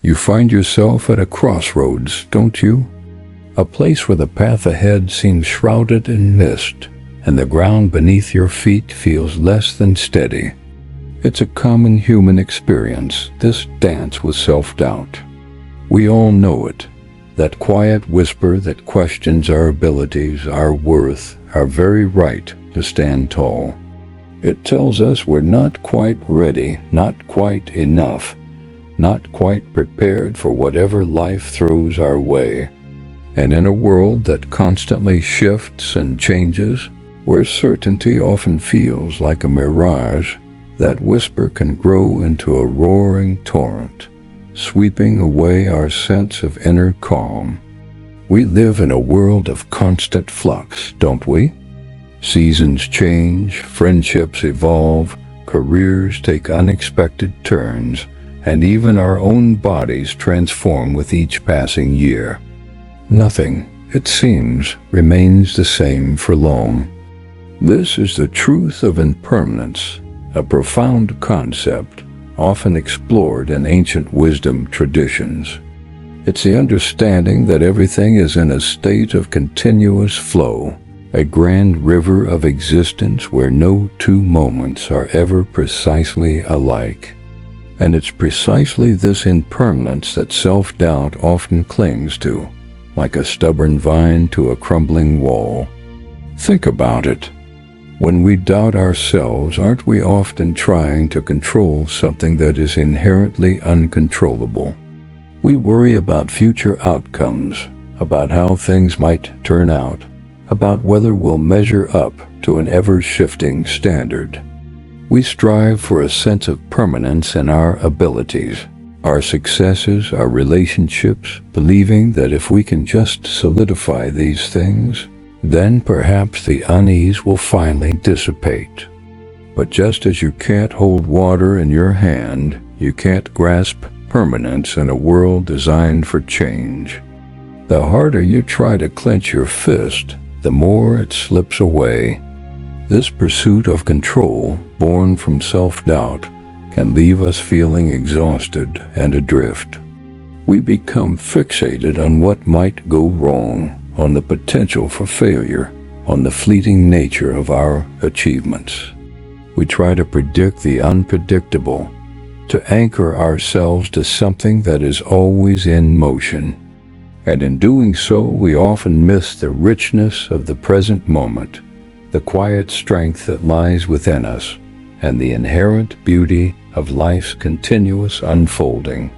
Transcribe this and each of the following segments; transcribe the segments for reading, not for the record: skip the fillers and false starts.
You find yourself at a crossroads, don't you? A place where the path ahead seems shrouded in mist, and the ground beneath your feet feels less than steady. It's a common human experience, this dance with self-doubt. We all know it, that quiet whisper that questions our abilities, our worth, our very right to stand tall. It tells us we're not quite ready, not quite enough, not quite prepared for whatever life throws our way. And in a world that constantly shifts and changes, where certainty often feels like a mirage, that whisper can grow into a roaring torrent, sweeping away our sense of inner calm. We live in a world of constant flux, don't we? Seasons change, friendships evolve, careers take unexpected turns, and even our own bodies transform with each passing year. Nothing, it seems, remains the same for long. This is the truth of impermanence, a profound concept often explored in ancient wisdom traditions. It's the understanding that everything is in a state of continuous flow, a grand river of existence where no two moments are ever precisely alike. And it's precisely this impermanence that self-doubt often clings to, like a stubborn vine to a crumbling wall. Think about it. When we doubt ourselves, aren't we often trying to control something that is inherently uncontrollable? We worry about future outcomes, about how things might turn out, about whether we'll measure up to an ever-shifting standard. We strive for a sense of permanence in our abilities, our successes, our relationships, believing that if we can just solidify these things, then perhaps the unease will finally dissipate. But just as you can't hold water in your hand, you can't grasp permanence in a world designed for change. The harder you try to clench your fist, the more it slips away. This pursuit of control, born from self-doubt, can leave us feeling exhausted and adrift. We become fixated on what might go wrong, on the potential for failure, on the fleeting nature of our achievements. We try to predict the unpredictable, to anchor ourselves to something that is always in motion. And in doing so, we often miss the richness of the present moment, the quiet strength that lies within us, and the inherent beauty of life's continuous unfolding.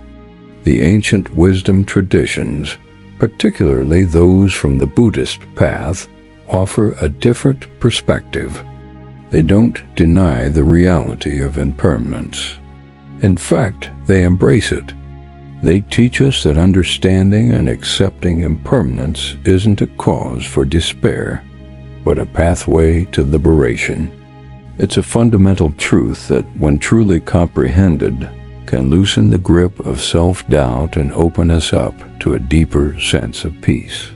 The ancient wisdom traditions, particularly those from the Buddhist path, offer a different perspective. They don't deny the reality of impermanence. In fact, they embrace it. They teach us that understanding and accepting impermanence isn't a cause for despair, but a pathway to liberation. It's a fundamental truth that, when truly comprehended, can loosen the grip of self-doubt and open us up to a deeper sense of peace.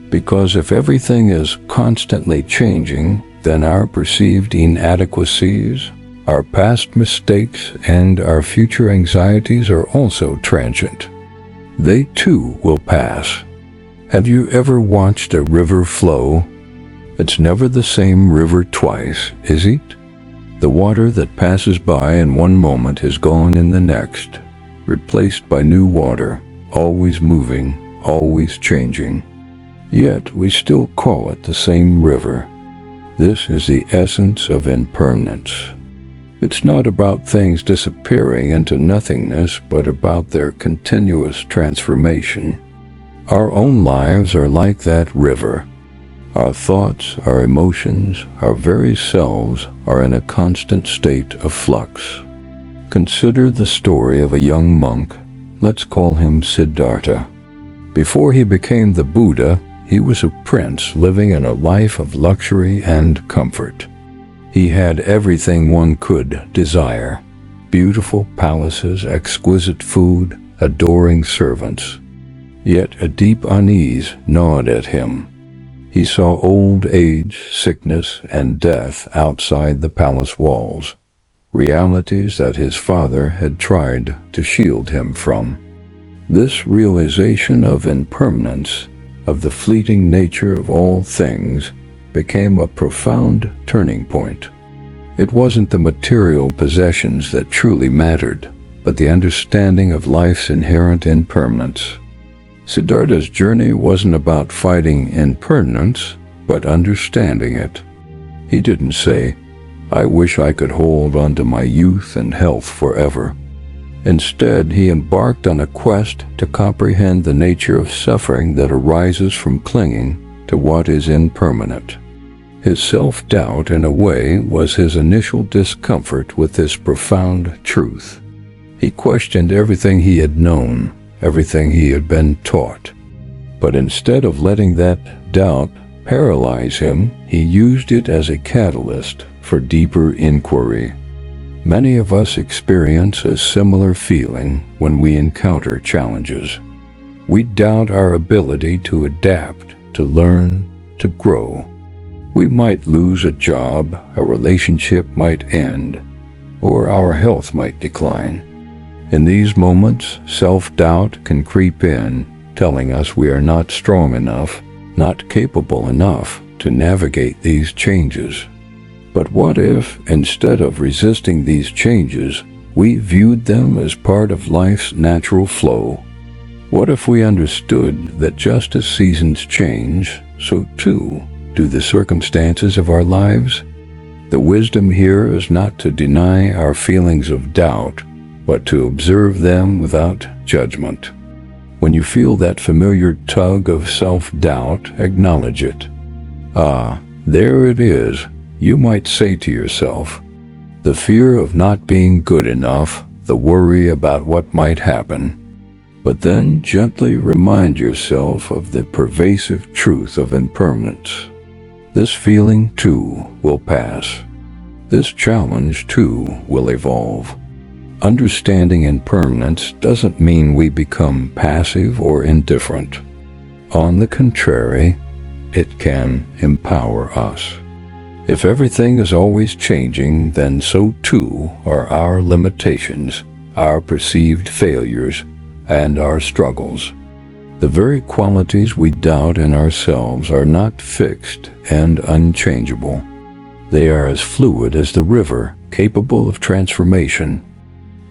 Because if everything is constantly changing, then our perceived inadequacies, our past mistakes, and our future anxieties are also transient. They too will pass. Have you ever watched a river flow? It's never the same river twice, is it? The water that passes by in one moment is gone in the next, replaced by new water, always moving, always changing. Yet we still call it the same river. This is the essence of impermanence. It's not about things disappearing into nothingness, but about their continuous transformation. Our own lives are like that river. Our thoughts, our emotions, our very selves are in a constant state of flux. Consider the story of a young monk. Let's call him Siddhartha. Before he became the Buddha, he was a prince living in a life of luxury and comfort. He had everything one could desire: beautiful palaces, exquisite food, adoring servants. Yet a deep unease gnawed at him. He saw old age, sickness, and death outside the palace walls, realities that his father had tried to shield him from. This realization of impermanence, of the fleeting nature of all things, became a profound turning point. It wasn't the material possessions that truly mattered, but the understanding of life's inherent impermanence. Siddhartha's journey wasn't about fighting impermanence, but understanding it. He didn't say, "I wish I could hold on to my youth and health forever." Instead, he embarked on a quest to comprehend the nature of suffering that arises from clinging to what is impermanent. His self-doubt, in a way, was his initial discomfort with this profound truth. He questioned everything he had known, everything he had been taught. But instead of letting that doubt paralyze him, he used it as a catalyst for deeper inquiry. Many of us experience a similar feeling when we encounter challenges. We doubt our ability to adapt, to learn, to grow. We might lose a job, a relationship might end, or our health might decline. In these moments, self-doubt can creep in, telling us we are not strong enough, not capable enough to navigate these changes. But what if, instead of resisting these changes, we viewed them as part of life's natural flow? What if we understood that just as seasons change, so too do the circumstances of our lives? The wisdom here is not to deny our feelings of doubt, but to observe them without judgment. When you feel that familiar tug of self-doubt, acknowledge it. Ah, there it is, you might say to yourself. The fear of not being good enough, the worry about what might happen. But then gently remind yourself of the pervasive truth of impermanence. This feeling, too, will pass. This challenge, too, will evolve. Understanding impermanence doesn't mean we become passive or indifferent. On the contrary, it can empower us. If everything is always changing, then so too are our limitations, our perceived failures, and our struggles. The very qualities we doubt in ourselves are not fixed and unchangeable. They are as fluid as the river, capable of transformation.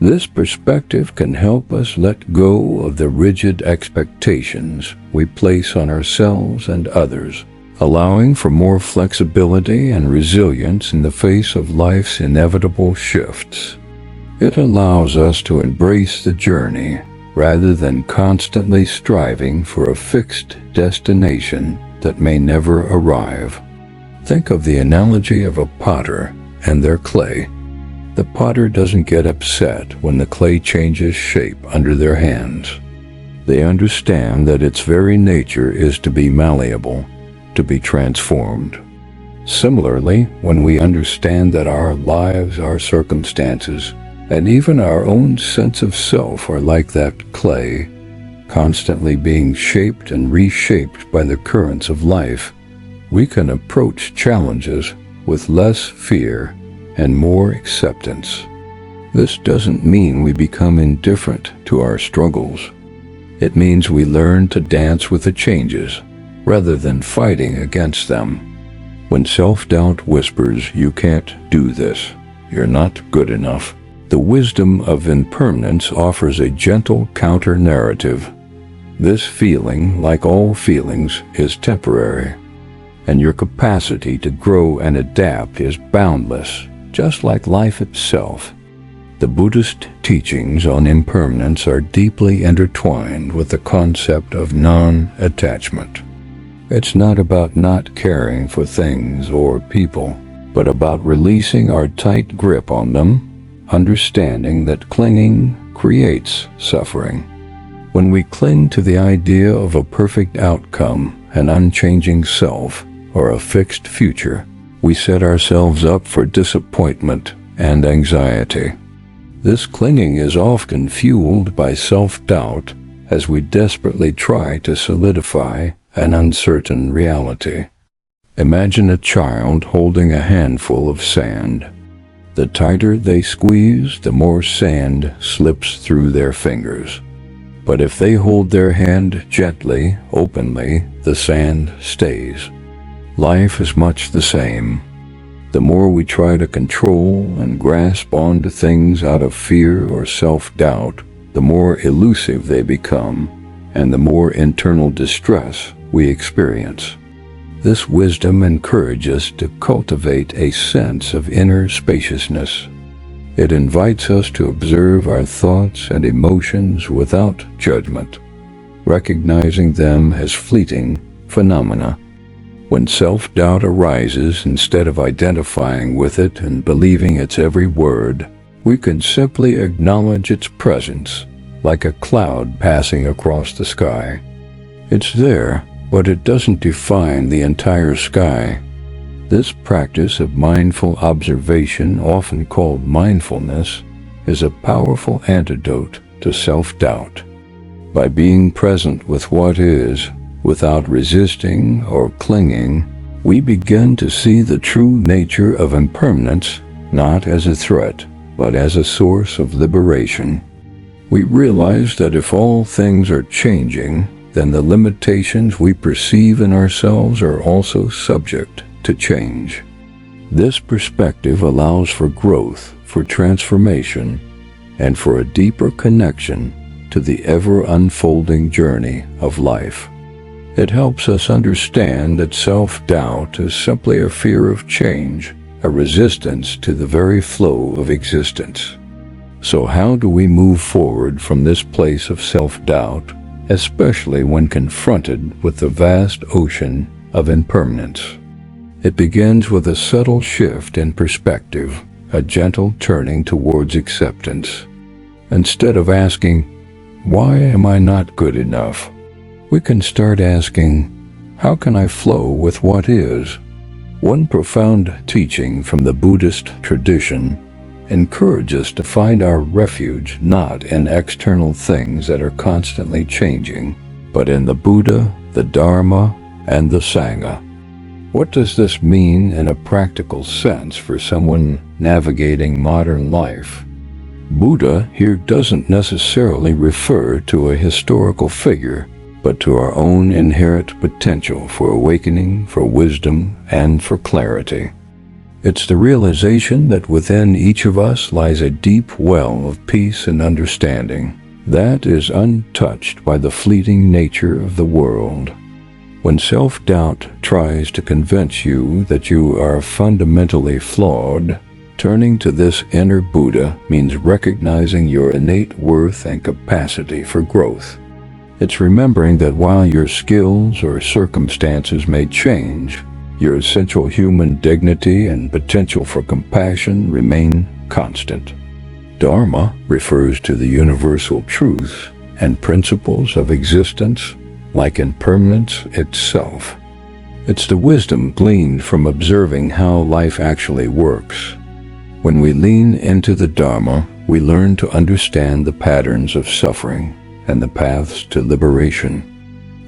This perspective can help us let go of the rigid expectations we place on ourselves and others, allowing for more flexibility and resilience in the face of life's inevitable shifts. It allows us to embrace the journey rather than constantly striving for a fixed destination that may never arrive. Think of the analogy of a potter and their clay. The potter doesn't get upset when the clay changes shape under their hands. They understand that its very nature is to be malleable, to be transformed. Similarly, when we understand that our lives, our circumstances, and even our own sense of self are like that clay, constantly being shaped and reshaped by the currents of life, we can approach challenges with less fear and more acceptance. This doesn't mean we become indifferent to our struggles. It means we learn to dance with the changes rather than fighting against them. When self-doubt whispers, "You can't do this, you're not good enough," the wisdom of impermanence offers a gentle counter-narrative. This feeling, like all feelings, is temporary, and your capacity to grow and adapt is boundless, just like life itself. The Buddhist teachings on impermanence are deeply intertwined with the concept of non-attachment. It's not about not caring for things or people, but about releasing our tight grip on them, understanding that clinging creates suffering. When we cling to the idea of a perfect outcome, an unchanging self, or a fixed future, we set ourselves up for disappointment and anxiety. This clinging is often fueled by self-doubt as we desperately try to solidify an uncertain reality. Imagine a child holding a handful of sand. The tighter they squeeze, the more sand slips through their fingers. But if they hold their hand gently, openly, the sand stays. Life is much the same. The more we try to control and grasp onto things out of fear or self-doubt, the more elusive they become, and the more internal distress we experience. This wisdom encourages us to cultivate a sense of inner spaciousness. It invites us to observe our thoughts and emotions without judgment, recognizing them as fleeting phenomena. When self-doubt arises, instead of identifying with it and believing its every word, we can simply acknowledge its presence, like a cloud passing across the sky. It's there, but it doesn't define the entire sky. This practice of mindful observation, often called mindfulness, is a powerful antidote to self-doubt. By being present with what is, without resisting or clinging, we begin to see the true nature of impermanence, not as a threat, but as a source of liberation. We realize that if all things are changing, then the limitations we perceive in ourselves are also subject to change. This perspective allows for growth, for transformation, and for a deeper connection to the ever-unfolding journey of life. It helps us understand that self-doubt is simply a fear of change, a resistance to the very flow of existence. So how do we move forward from this place of self-doubt, especially when confronted with the vast ocean of impermanence? It begins with a subtle shift in perspective, a gentle turning towards acceptance. Instead of asking, "Why am I not good enough?" we can start asking, "How can I flow with what is?" One profound teaching from the Buddhist tradition encourages us to find our refuge not in external things that are constantly changing, but in the Buddha, the Dharma, and the Sangha. What does this mean in a practical sense for someone navigating modern life? Buddha here doesn't necessarily refer to a historical figure, but to our own inherent potential for awakening, for wisdom, and for clarity. It's the realization that within each of us lies a deep well of peace and understanding that is untouched by the fleeting nature of the world. When self-doubt tries to convince you that you are fundamentally flawed, turning to this inner Buddha means recognizing your innate worth and capacity for growth. It's remembering that while your skills or circumstances may change, your essential human dignity and potential for compassion remain constant. Dharma refers to the universal truths and principles of existence, like impermanence itself. It's the wisdom gleaned from observing how life actually works. When we lean into the Dharma, we learn to understand the patterns of suffering and the paths to liberation.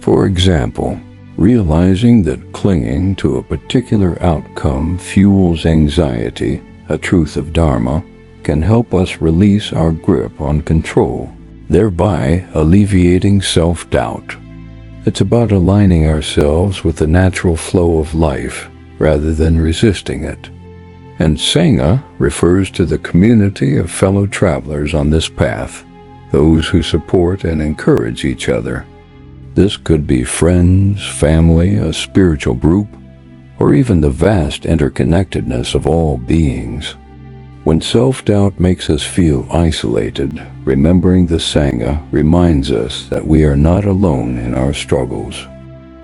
For example, realizing that clinging to a particular outcome fuels anxiety, a truth of Dharma, can help us release our grip on control, thereby alleviating self-doubt. It's about aligning ourselves with the natural flow of life rather than resisting it. And Sangha refers to the community of fellow travelers on this path, those who support and encourage each other. This could be friends, family, a spiritual group, or even the vast interconnectedness of all beings. When self-doubt makes us feel isolated, remembering the Sangha reminds us that we are not alone in our struggles.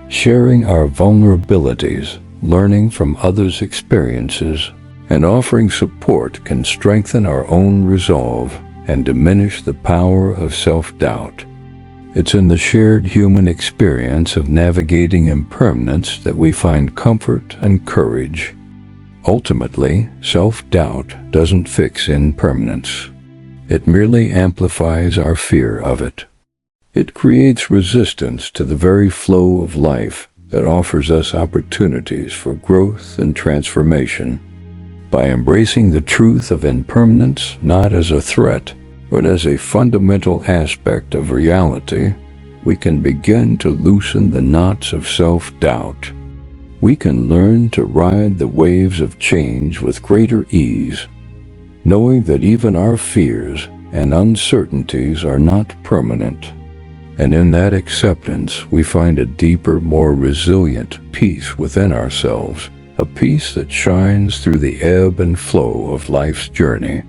Sharing our vulnerabilities, learning from others' experiences, and offering support can strengthen our own resolve and diminish the power of self-doubt. It's in the shared human experience of navigating impermanence that we find comfort and courage. Ultimately, self-doubt doesn't fix impermanence. It merely amplifies our fear of it. It creates resistance to the very flow of life that offers us opportunities for growth and transformation. By embracing the truth of impermanence not as a threat, but as a fundamental aspect of reality, we can begin to loosen the knots of self-doubt. We can learn to ride the waves of change with greater ease, knowing that even our fears and uncertainties are not permanent. And in that acceptance, we find a deeper, more resilient peace within ourselves, a peace that shines through the ebb and flow of life's journey.